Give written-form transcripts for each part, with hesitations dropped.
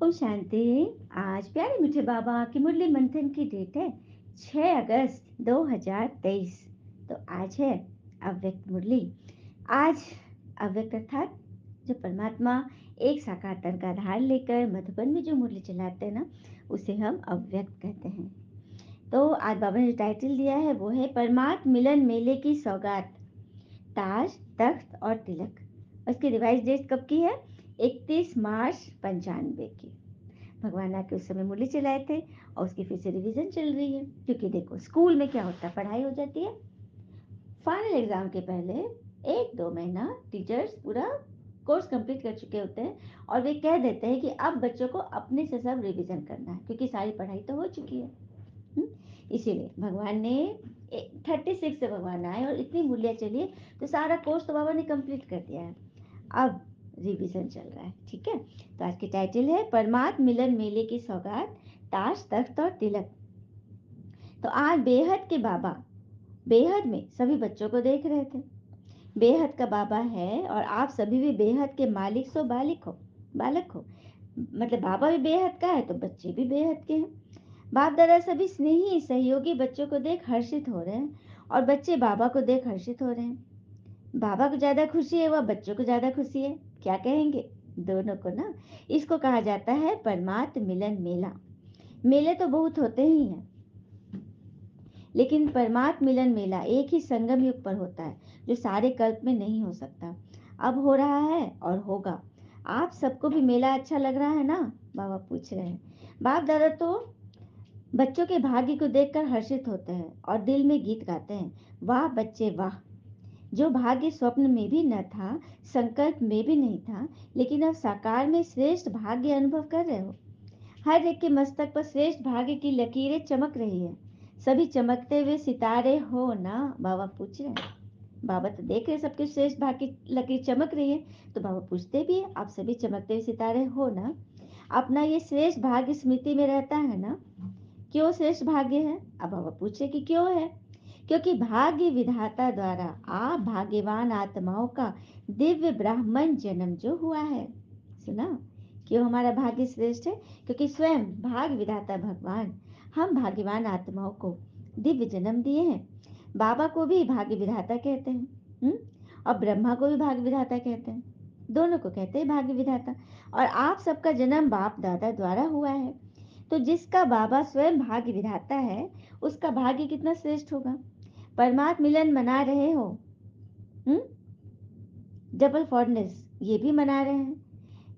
ओम शांति। आज प्यारे मीठे बाबा की मुरली मंथन की डेट है 6 अगस्त 2023। तो आज है अव्यक्त मुरली। आज अव्यक्त अर्थात जो परमात्मा एक साकार तन का आधार लेकर मधुबन में जो मुरली चलाते हैं ना, उसे हम अव्यक्त कहते हैं। तो आज बाबा ने जो टाइटल दिया है वो है परमात्म मिलन मेले की सौगात, ताज तख्त और तिलक। उसकी रिवाइज डेट कब की है? 31 मार्च 95 की। भगवान आके उस समय मुरली चलाए थे और उसकी फिर से रिवीजन चल रही है। क्योंकि देखो स्कूल में क्या होता है, पढ़ाई हो जाती है, फाइनल एग्जाम के पहले 1-2 महीना टीचर्स पूरा कोर्स कंप्लीट कर चुके होते हैं और वे कह देते हैं कि अब बच्चों को अपने से सब रिवीजन करना है, क्योंकि सारी पढ़ाई तो हो चुकी है। हम्म? इसीलिए भगवान ने 36 से भगवान आए और इतनी मूल्य चलिए तो सारा कोर्स तो बाबा ने कंप्लीट कर दिया है। अब रिवीजन चल रहा है। ठीक है, तो आज की टाइटल है परमात्म मिलन मेले की सौगात, ताज तख्त और तिलक। तो आज बेहद के बाबा बेहद में सभी बच्चों को देख रहे थे। बेहद का बाबा है और आप सभी भी बेहद के मालिक सो बालक हो। मतलब बाबा भी बेहद का है तो बच्चे भी बेहद के हैं। बाप दादा सभी स्नेही सहयोगी बच्चों को देख हर्षित हो रहे हैं और बच्चे बाबा को देख हर्षित हो रहे हैं। बाबा को ज्यादा खुशी है वह बच्चों को ज्यादा खुशी है, क्या कहेंगे? दोनों को ना। इसको कहा जाता है परमात्म मिलन मेला। मेले तो बहुत होते ही हैं, लेकिन परमात्म मिलन मेला एक ही संगम युग पर होता है, जो सारे कल्प में नहीं हो सकता। अब हो रहा है और होगा। आप सबको भी मेला अच्छा लग रहा है ना? बाबा पूछ रहे हैं। बाप दादा तो बच्चों के भाग्य को देखकर हर्षित होते हैं और दिल में गीत गाते हैं, वाह बच्चे वाह। जो भाग्य स्वप्न में भी न था, संकल्प में भी नहीं था, लेकिन अब साकार में श्रेष्ठ भाग्य अनुभव कर रहे हो। हर एक के मस्तक पर श्रेष्ठ भाग्य की लकीरें चमक रही है। सभी चमकते हुए सितारे हो ना? बाबा पूछ रहे हैं। बाबा तो देख रहे सबके श्रेष्ठ भाग्य की लकीर चमक रही है, तो बाबा पूछते भी है, आप सभी चमकते हुए सितारे हो ना? अपना ये श्रेष्ठ भाग्य स्मृति में रहता है ना? क्यों श्रेष्ठ भाग्य है? अब बाबा पूछे कि क्यों है? क्योंकि भाग्य विधाता द्वारा आप भाग्यवान आत्माओं का दिव्य ब्राह्मण जन्म जो हुआ है। सुना? क्यों हमारा भाग्य श्रेष्ठ है? क्योंकि स्वयं भाग्य विधाता भगवान हम भाग्यवान आत्माओं को दिव्य जन्म दिए हैं। बाबा को भी भाग्य विधाता कहते हैं, और ब्रह्मा को भी भाग्य विधाता कहते हैं। दोनों को कहते हैं भाग्य विधाता। और आप सबका जन्म बाप दादा द्वारा हुआ है। तो जिसका बाबा स्वयं भाग्य विधाता है, उसका भाग्य कितना श्रेष्ठ होगा। परमात्म मिलन मना रहे हो, हम्म डबल फॉरनेस ये भी मना रहे हैं।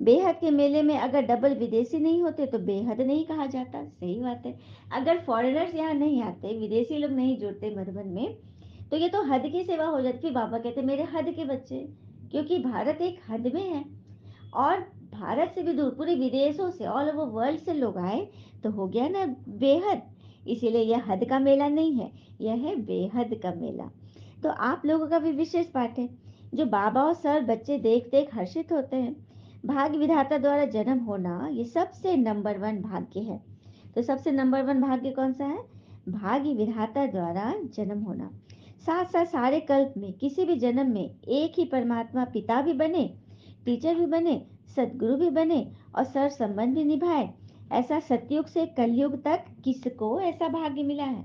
बेहद के मेले में अगर डबल विदेशी नहीं होते तो बेहद नहीं कहा जाता। सही बात है। अगर फॉरेनर्स यहाँ नहीं आते, विदेशी लोग नहीं जुड़ते मधुबन में, तो ये तो हद की सेवा हो जाती। बाबा कहते मेरे हद के बच्चे, क्योंकि भारत एक हद में है और भारत से भी दूर पूरे विदेशों से, ऑल ओवर वर्ल्ड से लोग आए तो हो गया ना बेहद। इसीलिए यह हद का मेला नहीं है, यह है बेहद का मेला। तो आप लोगों का भी विशेष पाठ है, जो बाबा और सर बच्चे देख देख हर्षित होते हैं। भाग्य विधाता द्वारा जन्म होना ये सबसे नंबर वन भाग्य है। तो सबसे नंबर वन भाग्य कौन सा है? भाग्य विधाता द्वारा जन्म होना। साथ साथ सारे कल्प में किसी भी जन्म में एक ही परमात्मा पिता भी बने, टीचर भी बने, सदगुरु भी बने और सर संबंध भी निभाए। ऐसा सतयुग से कलयुग तक किसको ऐसा भाग्य मिला है?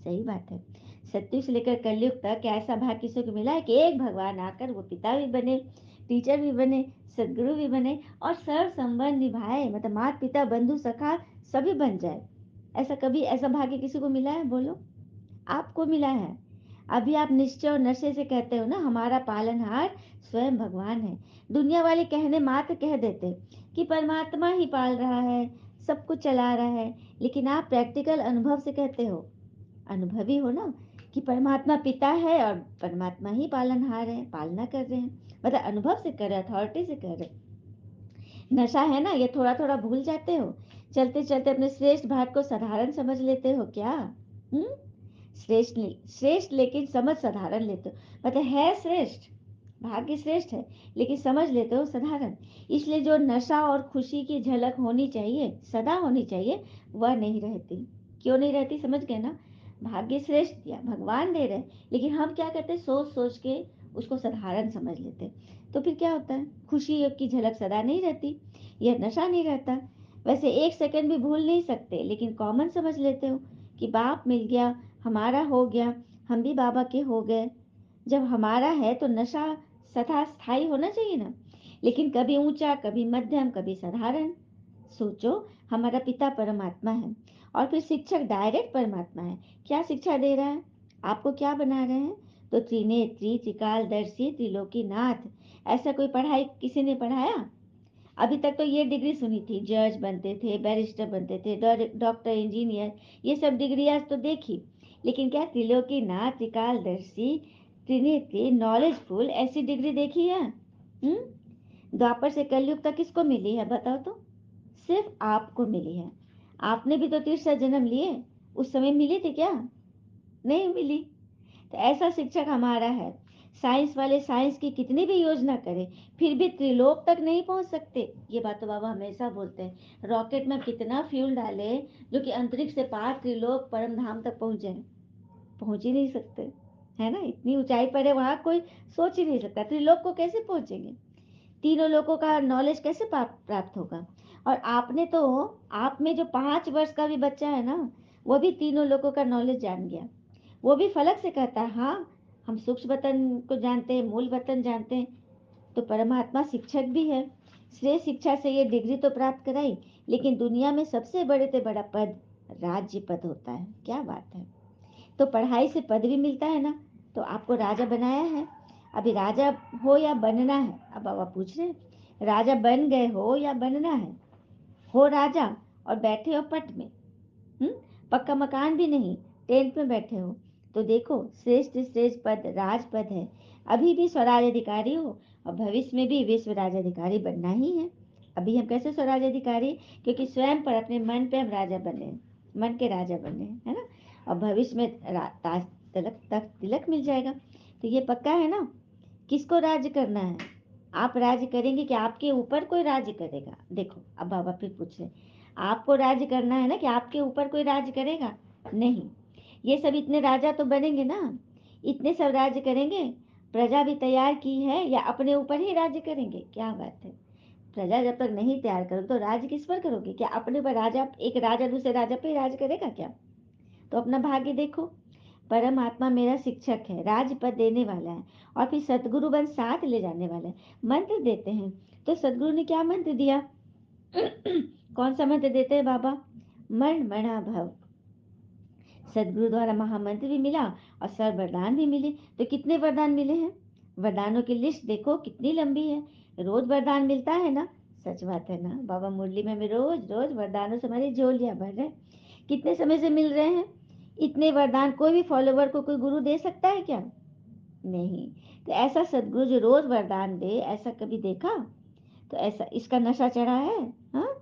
सही बात है। सतयुग से लेकर कलयुग तक ऐसा भाग्य किसी को मिला है कि एक भगवान आकर वो पिता भी बने, टीचर भी बने, सदगुरु भी बने और सर संबंध निभाए, मतलब माता पिता बंधु सखा सभी बन जाए। ऐसा कभी ऐसा भाग्य किसी को मिला है? बोलो, आपको मिला है। अभी आप निश्चय और नशे से कहते हो ना हमारा पालनहार स्वयं भगवान है। दुनिया वाले कहने मात्र कह देते कि परमात्मा ही पाल रहा है, सब कुछ चला रहा है, लेकिन आप प्रैक्टिकल अनुभव से कहते हो, अनुभवी हो ना, कि परमात्मा पिता है और परमात्मा ही पालनहार है, पालना कर रहे हैं। मतलब अनुभव से कर रहे, अथॉरिटी से कर रहे। नशा है ना, ये थोड़ा थोड़ा भूल जाते हो। चलते चलते अपने श्रेष्ठ भाग को साधारण समझ लेते हो क्या? हम्म श्रेष्ठ नहीं, श्रेष्ठ लेकिन समझ साधारण लेते हो। मतलब है श्रेष्ठ, भाग्य श्रेष्ठ है, लेकिन समझ लेते हो साधारण। इसलिए जो नशा और खुशी की झलक होनी चाहिए, सदा होनी चाहिए, वह नहीं रहती। क्यों नहीं रहती? समझ गए ना? भाग्य श्रेष्ठ दिया, भगवान दे रहे, लेकिन हम क्या करते, सोच सोच के उसको साधारण समझ लेते। तो फिर क्या होता है, खुशी की झलक सदा नहीं रहती, यह नशा नहीं रहता। वैसे 1 सेकंड भी भूल नहीं सकते, लेकिन कॉमन समझ लेते हो कि बाप मिल गया, हमारा हो गया, हम भी बाबा के हो गए। जब हमारा है तो नशा सदा स्थायी होना चाहिए ना, लेकिन कभी ऊंचा, कभी मध्यम, कभी साधारण। सोचो, हमारा पिता परमात्मा है और फिर शिक्षक डायरेक्ट परमात्मा है। क्या शिक्षा दे रहा है? आपको क्या बना रहे हैं? तो त्रिनेत्री, त्रिकालदर्शी, त्रिलोकीनाथ, ऐसा कोई पढ़ाई किसी ने पढ़ाया? अभी तक तो ये डिग्री सुनी थी, जज बनते थे, बैरिस्टर बनते थे, डॉक्टर, इंजीनियर, ये सब डिग्री आज तो देखी। लेकिन क्या त्रिलोकीनाथ, त्रिकालदर्शी, त्रिनेत्री, नॉलेजफुल, ऐसी डिग्री देखी है? द्वापर से कलयुग तक किसको मिली है बताओ तो? सिर्फ आपको मिली है। आपने भी तो 30 जन्म लिए, उस समय मिली थी क्या? नहीं मिली। तो ऐसा शिक्षक हमारा है। साइंस वाले साइंस की कितनी भी योजना करें, फिर भी त्रिलोक तक नहीं पहुंच सकते। ये बात तो बाबा हमेशा बोलते हैं। रॉकेट में कितना फ्यूल डाले जो कि अंतरिक्ष से पार त्रिलोक परम धाम तक पहुंच जाए, पहुंच ही नहीं सकते। है ना, इतनी ऊंचाई पर है, वहां कोई सोच ही नहीं सकता त्रिलोक को कैसे पहुंचेंगे। तीनों लोगों का नॉलेज कैसे प्राप्त होगा? और आपने तो, आप में जो 5 वर्ष का भी बच्चा है ना, वो भी तीनों लोगों का नॉलेज जान गया। वो भी फलक से कहता है, हाँ हम सूक्ष्म वतन को जानते हैं, मूल वतन जानते हैं। तो परमात्मा शिक्षक भी है। श्रेष्ठ शिक्षा से ये डिग्री तो प्राप्त कराई, लेकिन दुनिया में सबसे बड़े से बड़ा पद राज्य पद होता है। क्या बात है। तो पढ़ाई से पद भी मिलता है ना, तो आपको राजा बनाया है। अभी राजा हो या बनना है? अब बाबा पूछ रहे हैं, राजा बन गए हो या बनना है? हो राजा और बैठे हो पट में, हम्म पक्का मकान भी नहीं, टेंट में बैठे हो। तो देखो, श्रेष्ठ श्रेष्ठ पद राजपद है। अभी भी स्वराज्याधिकारी हो, और भविष्य में भी विश्व राजाधिकारी बनना ही है। अभी हम कैसे स्वराज्याधिकारी? क्योंकि स्वयं पर, अपने मन पे हम राजा बने हैं, मन के राजा बने हैं, है ना। और भविष्य में ताज तिलक, तख्त तिलक मिल जाएगा। तो ये पक्का है ना। किसको राज्य करना है? आप राज्य करेंगे कि आपके ऊपर कोई राज्य करेगा? देखो, अब बाबा फिर पूछ रहे, आपको राज्य करना है ना, कि आपके ऊपर कोई राज्य करेगा? नहीं। ये सब इतने राजा तो बनेंगे ना, इतने सब राज्य करेंगे। प्रजा भी तैयार की है या अपने ऊपर ही राज्य करेंगे? क्या बात है। प्रजा जब तक नहीं तैयार करोगे तो राज्य किस पर करोगे? क्या अपने पर राजा, एक राजा दूसरे राजा पे राज करेगा क्या? तो अपना भाग्य देखो। परमात्मा मेरा शिक्षक है, राजपद देने वाला है, और फिर सतगुरु बन साथ ले जाने वाला है। मंत्र देते हैं, तो सतगुरु ने क्या मंत्र दिया? कौन सा मंत्र देते हैं बाबा? मन मना भव। सदगुरु द्वारा महामंत्र भी मिला और सर्व वरदान भी मिले। तो कितने वरदान मिले हैं? वरदानों की लिस्ट देखो कितनी लंबी है। रोज वरदान मिलता है ना। सच बात है ना, बाबा मुरली में रोज रोज वरदानों से हमारी झोलियां भर रहे। कितने समय से मिल रहे हैं इतने वरदान? कोई भी फॉलोवर को कोई गुरु दे सकता है क्या? नहीं। तो ऐसा सदगुरु जो रोज वरदान दे, ऐसा कभी देखा? तो ऐसा इसका नशा चढ़ा है। हाँ,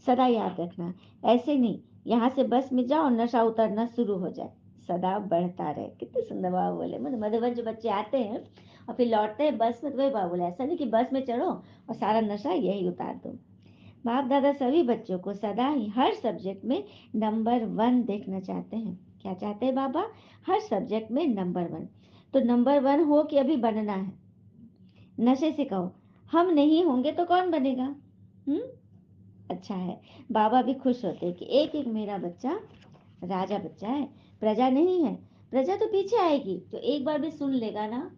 सदा याद रखना। ऐसे नहीं, यहाँ से बस में जाओ और नशा उतरना शुरू हो जाए, सदा बढ़ता रहे। कितने सुंदर बाबा बोले। मधुबन जो बच्चे आते हैं और फिर लौटते हैं बस में, तो वही बाबा बोले, ऐसा नहीं कि बस में चढ़ो और सारा नशा यही उतार दो। बाप दादा सभी बच्चों को सदा ही हर सब्जेक्ट में नंबर 1 देखना चाहते हैं। क्या चाहते हैं बाबा? हर सब्जेक्ट में नंबर 1। तो नंबर 1 हो कि अभी बनना है? नशे से कहो, हम नहीं होंगे तो कौन बनेगा? हम्म अच्छा है। बाबा भी खुश होते हैं कि एक एक मेरा बच्चा राजा बच्चा है। प्रजा नहीं है, प्रजा तो पीछे आएगी, तो एक बार भी सुन लेगा ना,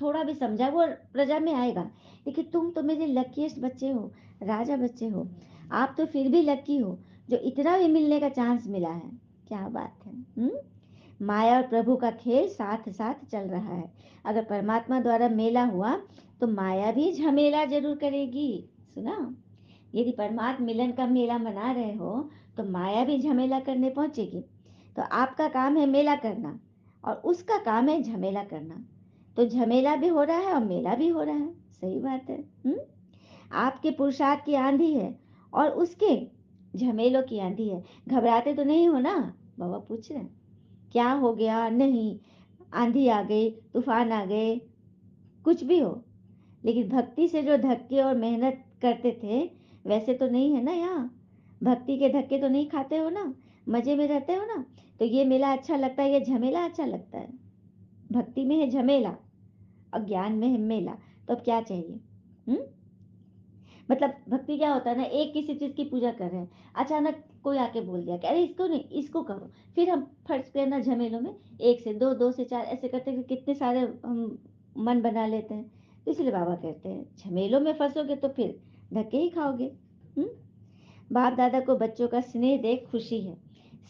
थोड़ा भी समझा, वो प्रजा में आएगा। लेकिन तुम तो मेरे लकीएस्ट बच्चे हो, राजा बच्चे हो। आप तो फिर भी लकी हो जो इतना भी मिलने का चांस मिला है। क्या बात है। माया और प्रभु का खेल साथ साथ चल रहा है। अगर परमात्मा द्वारा मेला हुआ तो माया भी झमेला जरूर करेगी। सुना? यदि परमात्मा मिलन का मेला मना रहे हो तो माया भी झमेला करने पहुंचेगी। तो आपका काम है मेला करना, और उसका काम है झमेला करना। तो झमेला भी हो रहा है और मेला भी हो रहा है। सही बात है। आपके पुरुषार्थ की आंधी है और उसके झमेलों की आंधी है। घबराते तो नहीं हो ना? बाबा पूछ रहे हैं, क्या हो गया? नहीं, आंधी आ गई, तूफान आ गए, कुछ भी हो, लेकिन भक्ति से जो धक्के और मेहनत करते थे वैसे तो नहीं है ना यहाँ। भक्ति के धक्के तो नहीं खाते हो ना, मजे में रहते हो ना। तो ये मेला अच्छा लगता है, ये झमेला अच्छा लगता है? भक्ति में है झमेला और ज्ञान में है मेला। तो अब क्या चाहिए? हम्म मतलब भक्ति क्या होता है ना, एक किसी चीज़ की पूजा कर रहे हैं, अचानक कोई आके बोल दिया कि अरे इसको नहीं, इसको करो। फिर हम फट से ना झमेलों में 1 से 2, 2 से 4 ऐसे करते कितने सारे हम मन बना लेते हैं। तो इसलिए बाबा कहते हैं झमेलों में फँसोगे तो फिर धक्के ही खाओगे। हुँ? बाप दादा को बच्चों का स्नेह देख खुशी है।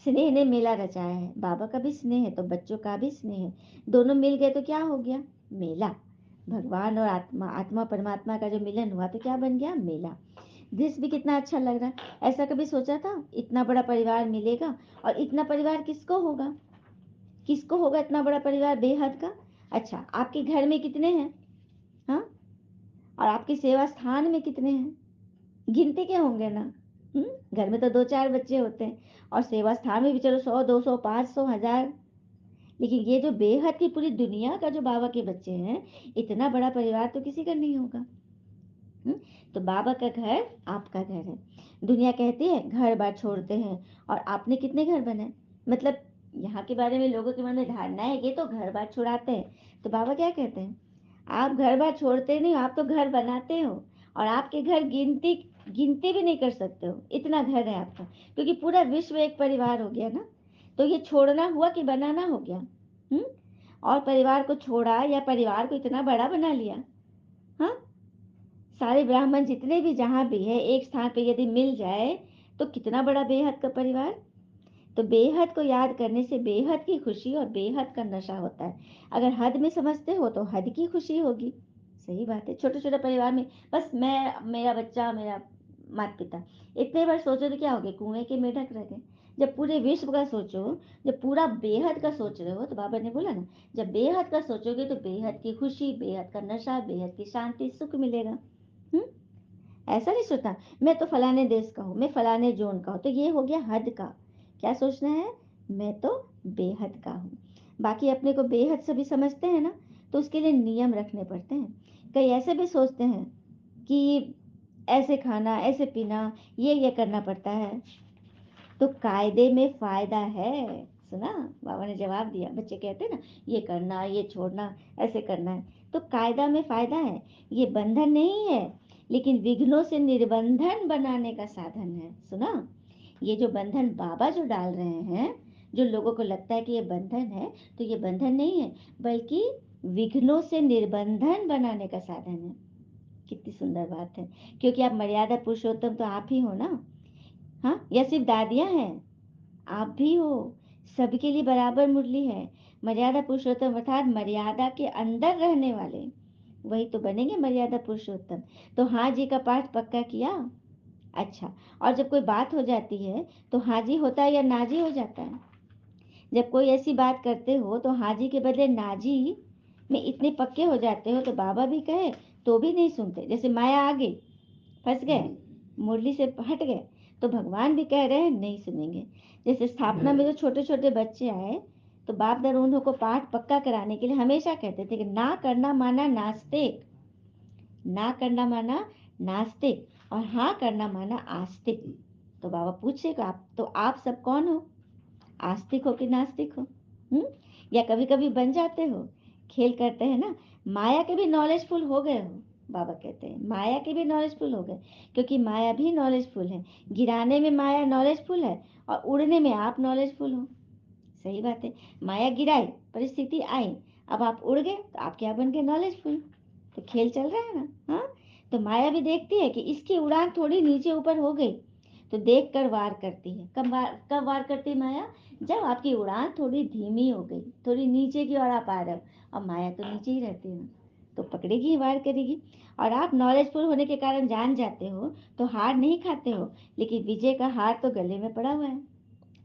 स्नेह ने मेला रचाया है। बाबा का भी स्नेह है तो बच्चों का भी स्नेह है। दोनों मिल गए तो क्या हो गया? मेला। भगवान और आत्मा, आत्मा परमात्मा का जो मिलन हुआ तो क्या बन गया? मेला। दृश्य भी कितना अच्छा लग रहा है। ऐसा कभी सोचा था इतना बड़ा परिवार मिलेगा? और इतना परिवार किसको होगा? किसको होगा इतना बड़ा परिवार बेहद का? अच्छा, आपके घर में कितने हैं? हाँ, और आपके सेवा स्थान में कितने हैं? गिनती के होंगे ना। घर में तो 2-4 बच्चे होते हैं, और सेवा स्थान में भी चलो 100, 200, 500, 1000। लेकिन ये जो बेहद की पूरी दुनिया का जो बाबा के बच्चे हैं, इतना बड़ा परिवार तो किसी का नहीं होगा। हम्म, तो बाबा का घर आपका घर है। दुनिया कहती है घर बार छोड़ते हैं, और आपने कितने घर बनाए? मतलब यहाँ के बारे में लोगों के मन में धारणा है ये तो घर बार छुड़ाते हैं। तो बाबा क्या कहते हैं? आप घर बार छोड़ते नहीं हो, आप तो घर बनाते हो। और आपके घर गिनती गिनती भी नहीं कर सकते हो, इतना घर है आपका। क्योंकि पूरा विश्व एक परिवार हो गया ना। तो ये छोड़ना हुआ कि बनाना हो गया? हम्म, और परिवार को छोड़ा या परिवार को इतना बड़ा बना लिया? हाँ, सारे ब्राह्मण जितने भी जहाँ भी है एक स्थान पे यदि मिल जाए तो कितना बड़ा बेहद का परिवार। तो बेहद को याद करने से बेहद की खुशी और बेहद का नशा होता है। अगर हद में समझते हो तो हद की खुशी होगी। सही बात है। छोटे छोटे परिवार में बस मैं, मेरा बच्चा, मेरा माता पिता, इतने बार सोचो तो क्या हो गया? कुएं के मेढक रह गए। जब पूरे विश्व का सोचो, जब पूरा बेहद का सोच रहे हो, तो बाबा ने बोला ना, जब बेहद का सोचोगे तो बेहद की खुशी, बेहद का नशा, बेहद की शांति, सुख मिलेगा। हम्म, ऐसा नहीं सोचना मैं तो फलाने देश का हूँ, मैं फलाने जोन का हूँ, तो ये हो गया हद का। क्या सोचना है? मैं तो बेहद का हूँ। बाकी अपने को बेहद सभी समझते हैं ना, तो उसके लिए नियम रखने पड़ते हैं। कई ऐसे भी सोचते हैं कि ऐसे खाना, ऐसे पीना, ये करना पड़ता है। तो कायदे में फायदा है। सुना? बाबा ने जवाब दिया। बच्चे कहते हैं ना ये करना, ये छोड़ना, ऐसे करना है। तो कायदा में फायदा है। ये बंधन नहीं है, लेकिन विघ्नों से निर्बंधन बनाने का साधन है। सुना? ये जो बंधन बाबा जो डाल रहे हैं, जो लोगों को लगता है कि ये बंधन है, तो ये बंधन नहीं है, बल्कि विघ्नों से निर्बंधन बनाने का साधन है। कितनी सुंदर बात है। क्योंकि आप मर्यादा पुरुषोत्तम तो आप ही हो ना। हाँ, या सिर्फ दादियाँ हैं? आप भी हो। सबके लिए बराबर मुरली है। मर्यादा पुरुषोत्तम अर्थात मर्यादा के अंदर रहने वाले, वही तो बनेंगे मर्यादा पुरुषोत्तम। तो हाँ जी का पाठ पक्का किया? अच्छा, और जब कोई बात हो जाती है तो हाँ जी होता है या ना जी हो जाता है? जब कोई ऐसी बात करते हो तो हाँ जी के बदले ना जी में इतने पक्के हो जाते हो, तो बाबा भी कहे तो भी नहीं सुनते। जैसे माया आ गई, फंस गए, मुरली से हट गए, तो भगवान भी कह रहे हैं नहीं सुनेंगे। जैसे स्थापना में जो छोटे छोटे बच्चे आए, तो बाप दादा उनको पाठ पक्का कराने के लिए हमेशा कहते थे कि ना करना माना नास्तिक, ना करना माना नास्तिक, और हाँ करना माना आस्तिक। तो बाबा पूछेगा आप तो आप सब कौन हो? आस्तिक हो कि नास्तिक हो? हम्म, या कभी कभी बन जाते हो? खेल करते हैं ना, माया के भी नॉलेजफुल हो गए हो। बाबा कहते हैं माया के भी नॉलेजफुल हो गए, क्योंकि माया भी नॉलेजफुल है। गिराने में माया नॉलेजफुल है, और उड़ने में आप नॉलेजफुल हो। सही बात है। माया गिराई, परिस्थिति आई, अब आप उड़ गए तो आप क्या बन गए? नॉलेजफुल। तो खेल चल रहा है ना। हाँ, तो माया भी देखती है कि इसकी उड़ान थोड़ी नीचे ऊपर हो गई, तो देख कर वार करती है। कब वार करती है माया? जब आपकी उड़ान थोड़ी धीमी हो गई, थोड़ी नीचे की ओर आप आ रहे हो, और माया तो नीचे ही रहती है ना, तो पकड़ेगी ही, वार करेगी। और आप नॉलेजफुल होने के कारण जान जाते हो, तो हार नहीं खाते हो, लेकिन विजय का हार तो गले में पड़ा हुआ है।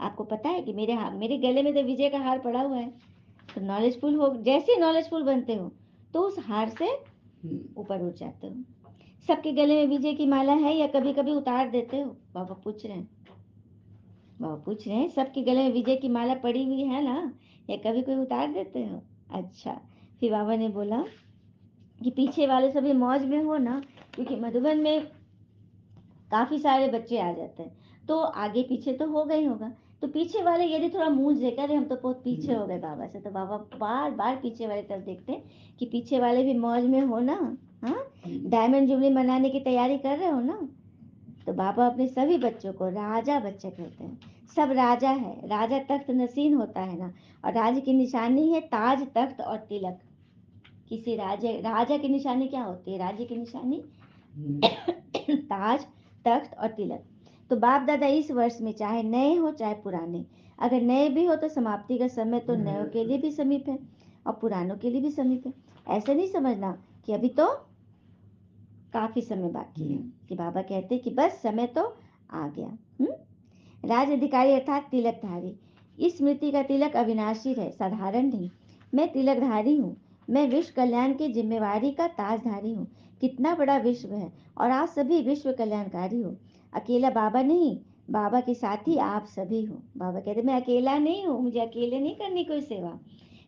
आपको पता है कि मेरे गले में तो विजय का हार पड़ा हुआ है। तो नॉलेजफुल हो, जैसे नॉलेजफुल बनते हो तो उस हार से ऊपर उठ जाते हो। सबके गले में विजय की माला है या कभी कभी उतार देते हो? बाबा पूछ रहे हैं। बाबा पूछ रहे हैं सबके गले में विजय की माला पड़ी हुई है ना, या कभी कोई उतार देते हो? अच्छा, फिर बाबा ने बोला कि पीछे वाले सभी मौज में हो ना, क्योंकि मधुबन में काफी सारे बच्चे आ जाते हैं, तो आगे पीछे तो हो गई होगा। तो पीछे वाले यदि थोड़ा मुंह देकर अरे हम तो बहुत पीछे हो गए बाबा से, तो बाबा बार बार पीछे वाले तरफ देखते हैं कि पीछे वाले भी मौज में हो ना। हाँ, डायमंड जुबली मनाने की तैयारी कर रहे हो ना? तो बाबा अपने सभी बच्चों को राजा बच्चे कहते हैं। सब राजा है, राजा तख्त नसीन होता है ना, और राज की निशानी है ताज तख्त और तिलक। किसी राजा राजा की निशानी क्या होती है? राज्य की निशानी ताज तख्त और तिलक। तो बाप दादा इस वर्ष में चाहे नए हो चाहे पुराने, अगर नए भी हो तो समाप्ति का समय तो नए के लिए भी समीप है और पुरानों के लिए भी समीप है। ऐसा नहीं समझना कि अभी तो काफी समय बाकी है, कि बाबा कहते कि बस समय तो आ गया। राज अधिकारी अर्थात तिलकधारी। इस स्मृति का तिलक अविनाशी है, साधारण नहीं। मैं तिलकधारी हूँ, मैं विश्व कल्याण की जिम्मेवारी का ताजधारी हूँ। कितना बड़ा विश्व है और आप सभी विश्व कल्याणकारी हो। अकेला बाबा नहीं, बाबा के साथी आप सभी हो। बाबा कहते मैं अकेला नहीं हूँ, मुझे अकेले नहीं करनी कोई सेवा,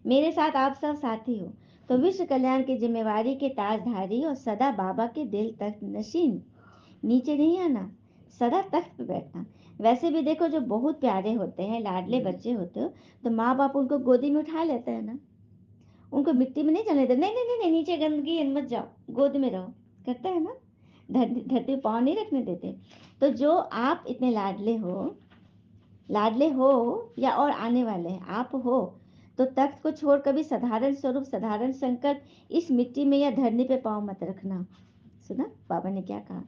मेरे साथ आप सब साथी हो। तो विश्व कल्याण की जिम्मेवारी के ताजधारी और सदा बाबा के दिल तक नशीन। नीचे नहीं आना, सदा तख्त पे बैठना। वैसे भी देखो जो बहुत प्यारे होते हैं, लाडले बच्चे होते हो, तो माँ बाप उनको गोदी में उठा लेते हैं ना, उनको मिट्टी में नहीं चलने देते। नहीं नहीं नहीं नहीं, नीचे गंदगी है, मत जाओ, गोद में रहो, करते हैं ना, धरती पाँव नहीं रखने देते। तो जो आप इतने लाडले हो या और आने वाले हैं आप हो, तो तख्त को छोड़ कभी साधारण स्वरूप साधारण संकट इस मिट्टी में या धरनी पे पाँव मत रखना। सुना बाबा ने क्या कहा?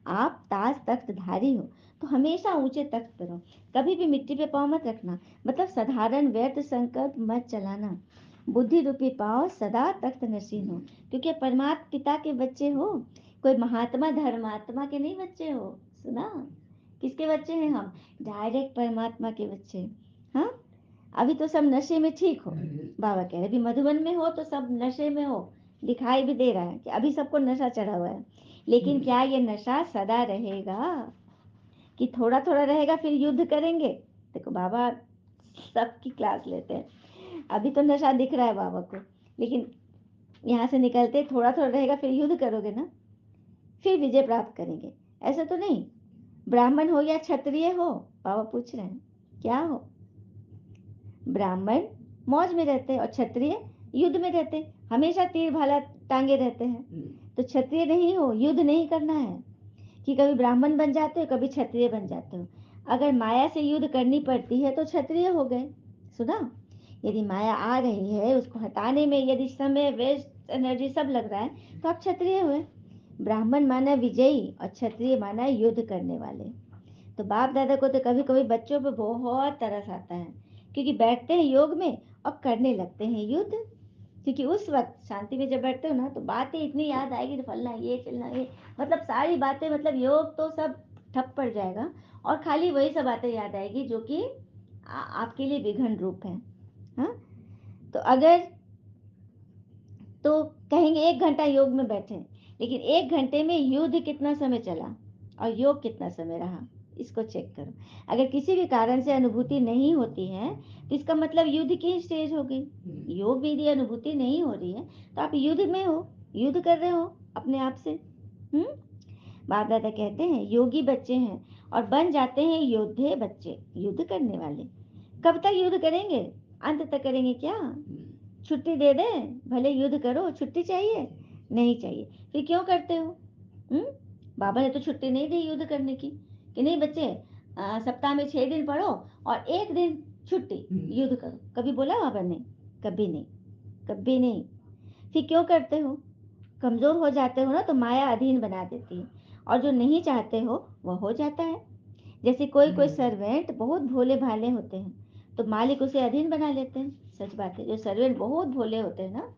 आप ताज तख्त धारी हो तो हमेशा ऊंचे तख्त पर रहो, कभी भी मिट्टी पे पाँव मत रखना। मतलब साधारण व्यर्थ संकल्प मत चलाना। बुद्धि रूपी पाँव सदा तख्त नशीन हो, क्योंकि परमात्मा पिता के बच्चे हो, कोई महात्मा धर्मात्मा के नहीं बच्चे हो। सुना, किसके बच्चे हैं हम? डायरेक्ट परमात्मा के बच्चे। हाँ, अभी तो सब नशे में ठीक हो, बाबा कह रहे अभी मधुबन में हो तो सब नशे में हो, दिखाई भी दे रहा है कि अभी सबको नशा चढ़ा हुआ है। लेकिन क्या ये नशा सदा रहेगा कि थोड़ा थोड़ा रहेगा फिर युद्ध करेंगे? देखो बाबा सबकी क्लास लेते हैं, अभी तो नशा दिख रहा है बाबा को, लेकिन यहाँ से निकलते थोड़ा थोड़ा रहेगा फिर युद्ध करोगे ना, फिर विजय प्राप्त करेंगे। ऐसा तो नहीं। ब्राह्मण हो या क्षत्रिय हो, बाबा पूछ रहे हैं क्या हो? ब्राह्मण मौज में रहते हैं और क्षत्रिय युद्ध में रहते हैं, हमेशा तीर भाला टांगे रहते हैं। तो क्षत्रिय नहीं हो, युद्ध नहीं करना है कि कभी ब्राह्मण बन जाते हो कभी क्षत्रिय बन जाते हो। अगर माया से युद्ध करनी पड़ती है तो क्षत्रिय हो गए। सुना, यदि माया आ रही है उसको हटाने में यदि समय वेस्ट एनर्जी सब लग रहा है तो आप क्षत्रिय हुए। ब्राह्मण माना विजयी और क्षत्रिय माना युद्ध करने वाले। तो बाप दादा को तो कभी कभी बच्चों पे बहुत तरस आता है, क्योंकि बैठते हैं योग में और करने लगते हैं युद्ध। क्योंकि उस वक्त शांति में जब बैठते हो ना तो बातें इतनी याद आएगी, तो फलना ये चलना ये, मतलब सारी बातें, मतलब योग तो सब ठप पड़ जाएगा और खाली वही सब बातें याद आएगी जो कि आपके लिए विघन रूप है। हाँ, तो अगर तो कहेंगे 1 घंटा योग में बैठे, लेकिन 1 घंटे में युद्ध कितना समय चला और योग कितना समय रहा, इसको चेक करो। अगर किसी भी कारण से अनुभूति नहीं होती है तो इसका मतलब युद्ध की स्टेज हो गई। योग में यदि अनुभूति नहीं हो रही है तो आप युद्ध में हो, युद्ध कर रहे हो अपने आप से। हम्म, बाप दादा कहते हैं योगी बच्चे हैं और बन जाते हैं योद्धे बच्चे, युद्ध करने वाले। कब तक युद्ध करेंगे? अंत तक करेंगे क्या? छुट्टी दे दे, भले युद्ध करो, छुट्टी चाहिए? नहीं चाहिए। फिर क्यों करते हो? हम्म, बाबा ने तो छुट्टी नहीं दी युद्ध करने की, कि नहीं बच्चे सप्ताह में 6 दिन पढ़ो और 1 दिन छुट्टी, युद्ध करो। कभी बोला बाबा ने? कभी नहीं, कभी नहीं। फिर क्यों करते हो? कमजोर हो जाते हो ना तो माया अधीन बना देती है, और जो नहीं चाहते हो वह हो जाता है। जैसे कोई कोई सर्वेंट बहुत भोले भाले होते हैं तो मालिक उसे अधीन बना लेते हैं। सच बात है, जो सर्वेंट बहुत भोले होते हैं ना,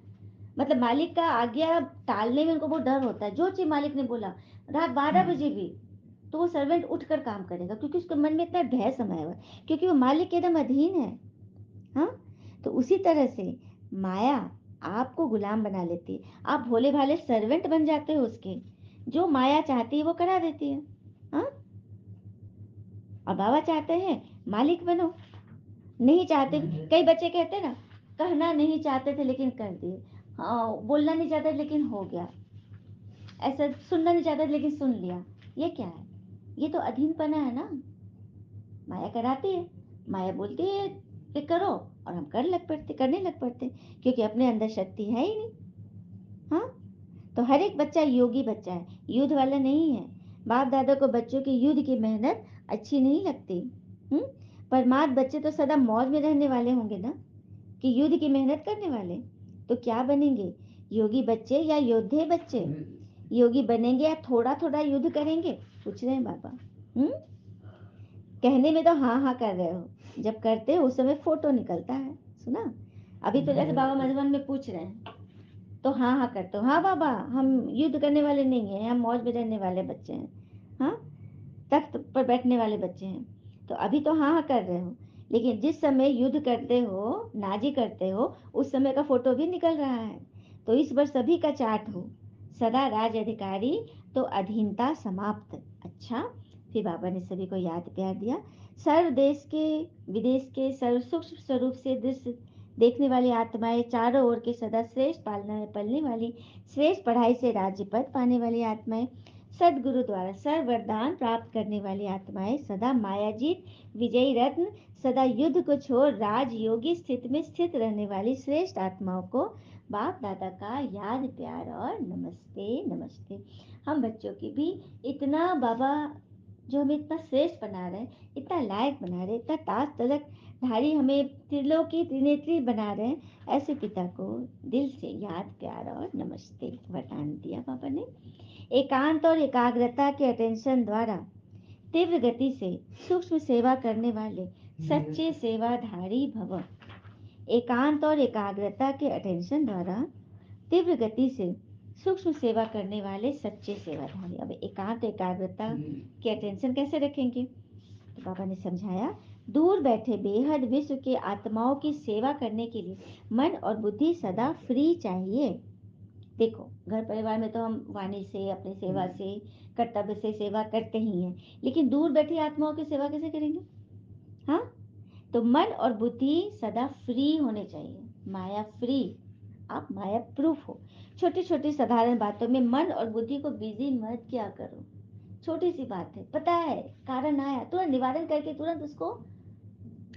मतलब मालिक का आज्ञा टालने में उनको बहुत डर होता है। जो चीज मालिक ने बोला रात 12 बजे भी, तो वो सर्वेंट उठकर काम करेगा, क्योंकि उसके मन में इतना भय समाया हुआ है, क्योंकि वो मालिक के एकदम अधीन है। हाँ, तो उसी तरह से माया आपको गुलाम बना लेती है, आप भोले भाले सर्वेंट बन जाते हो उसके, जो माया चाहती है वो करा देती है। हाँ, और बाबा चाहते हैं मालिक बनो, नहीं चाहते। कई बच्चे कहते हैं ना, कहना नहीं चाहते थे लेकिन कर दिए, हाँ, बोलना नहीं चाहते लेकिन हो गया, ऐसा सुनना नहीं चाहते लेकिन सुन लिया। ये क्या है? ये तो अधीनपना है ना। माया कराती है, माया बोलती है कि करो, और हम करने लग पड़ते, क्योंकि अपने अंदर शक्ति है ही नहीं। हाँ, तो हर एक बच्चा योगी बच्चा है, युद्ध वाला नहीं है। बाप दादा को बच्चों की युद्ध की मेहनत अच्छी नहीं लगती। हम्म परमात्म बच्चे तो सदा मौज में रहने वाले होंगे ना, कि युद्ध की मेहनत करने वाले। तो क्या बनेंगे, योगी बच्चे या योद्धे बच्चे? योगी बनेंगे या थोड़ा थोड़ा युद्ध करेंगे, पूछ रहे हैं बाबा। हम्म कहने में तो हाँ हाँ कर रहे हो, जब करते हो उस समय फोटो निकलता है। सुना, अभी तो जैसे बाबा मधुबन में पूछ रहे हैं तो हाँ हाँ करते हो, हाँ बाबा हम युद्ध करने वाले नहीं हैं, हम मौज में रहने वाले बच्चे हैं। हाँ, तख्त पर बैठने वाले बच्चे हैं। तो अभी तो हाँ हाँ कर रहे हो, लेकिन जिस समय युद्ध करते हो, नाजी करते हो, उस समय का फोटो भी निकल रहा है। तो इस बार सभी का चार्ट हो, सदा राज अधिकारी तो अधीनता समाप्त। अच्छा, फिर बाबा ने सभी को याद प्यार दिया। सर्व देश के विदेश के सर्व सूक्ष्म स्वरूप से दृश्य देखने वाली आत्माएं, चारों ओर के सदा श्रेष्ठ पालना में पलने वाली, श्रेष्ठ पढ़ाई से राज्य पद पाने वाली आत्माएं, सदगुरु द्वारा सर्व वरदान प्राप्त करने वाली आत्माएं, सदा मायाजीत विजयी रत्न, सदा युद्ध को छोड़ राजयोगी स्थिति में स्थित रहने वाली श्रेष्ठ आत्माओं को बाप दादा का याद प्यार और नमस्ते नमस्ते। हम बच्चों की भी इतना बाबा जो हमें इतना श्रेष्ठ बना रहे हैं, इतना लायक बना रहे हैं, इतना ताज तलक धारी, हमें त्रिलोकी त्रिनेत्री बना रहे हैं, ऐसे पिता को दिल से याद प्यार और नमस्ते वरदान दिया बाबा ने। एकांत और एकाग्रता के अटेंशन द्वारा तीव्र गति से सूक्ष्म सेवा करने वाले सच्चे सेवाधारी भव। एकांत और एकाग्रता के अटेंशन द्वारा तीव्र गति से सूक्ष्म सेवा करने वाले सच्चे सेवाधारी। अब एकांत एकाग्रता के अटेंशन कैसे रखेंगे, तो बाबा ने समझाया, दूर बैठे बेहद विश्व के आत्माओं की सेवा करने के लिए मन और बुद्धि सदा फ्री चाहिए। देखो, घर परिवार में तो हम वाणी से, अपनी सेवा से, कर्तव्य से सेवा करते ही हैं, लेकिन दूर बैठी आत्माओं की सेवा कैसे करेंगे? हाँ, तो मन और बुद्धि सदा फ्री होने चाहिए, माया फ्री। आप माया प्रूफ हो। छोटी छोटी साधारण बातों में मन और बुद्धि को बिजी मत किया करो। छोटी सी बात है, पता है, कारण आया, तुरंत निवारण करके तुरंत उसको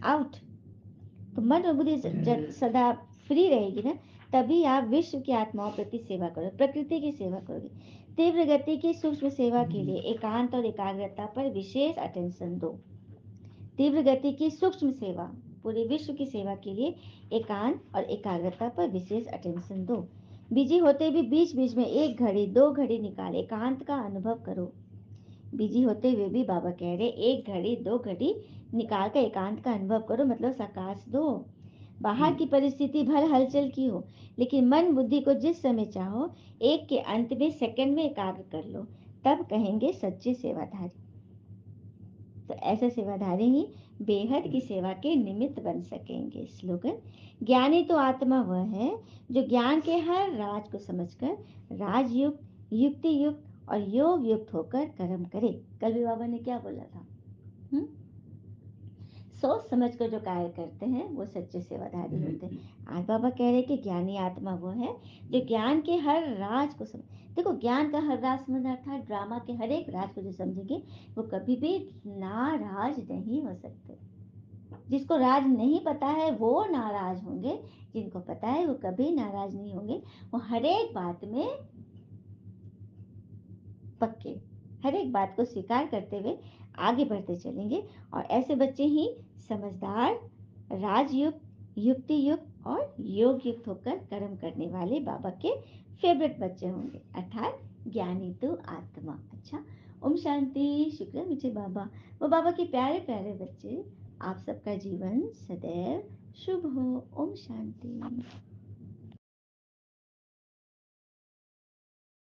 आउट। तो मन और बुद्धि जब सदा फ्री रहेगी ना, तभी आप विश्व की आत्माओं प्रति सेवा करोगे, प्रकृति की सेवा करोगे। तीव्र गति की सूक्ष्म सेवा के लिए एकांत और एकाग्रता पर विशेष अटेंशन दो। तीव्र गति की सूक्ष्म सेवा, पूरे विश्व की सेवा के लिए एकांत और एकाग्रता पर विशेष अटेंशन दो। बिजी होते भी बीच बीच में 1 घड़ी 2 घड़ी निकाल एकांत का अनुभव करो। बिजी होते हुए भी बाबा कह रहे 1 घड़ी 2 घड़ी निकाल कर एकांत का अनुभव करो, मतलब साकाश दो। बाहर की परिस्थिति भर हलचल की हो, लेकिन मन बुद्धि को जिस समय चाहो एक के अंत में सेकंड में एकाग्र कर लो, तब कहेंगे सच्चे सेवाधारी। तो ऐसे सेवाधारी ही बेहद की सेवा के निमित्त बन सकेंगे। स्लोगन, ज्ञानी तो आत्मा वह है जो ज्ञान के हर राज को समझकर राजयुक्त युक्ति युक्त और योग युक्त होकर कर्म करे। कल भी बाबा ने क्या बोला था? हुँ? सोच समझ कर जो कार्य करते हैं वो सच्चे सेवाधारी होते हैं। आज बाबा कह रहे कि ज्ञानी आत्मा वो है जो ज्ञान के हर राज को समझ। देखो, ज्ञान का हर राज समझना अर्थात ड्रामा के हर एक राज को जो समझेंगे वो कभी भी नाराज नहीं हो सकते। जिसको राज नहीं पता है वो नाराज होंगे, जिनको पता है वो कभी नाराज नहीं होंगे। वो हर एक बात में पक्के, हर एक बात को स्वीकार करते हुए आगे बढ़ते चलेंगे। और ऐसे बच्चे ही समझदार, राजयुक्त युक्ति युक्त और योग युक्त होकर कर्म करने वाले बाबा के फेवरेट बच्चे होंगे, अर्थात ज्ञानी तो आत्मा। अच्छा, ओम शांति। शुक्र मीठे बाबा, वो बाबा के प्यारे प्यारे बच्चे, आप सबका जीवन सदैव शुभ हो। ओम शांति।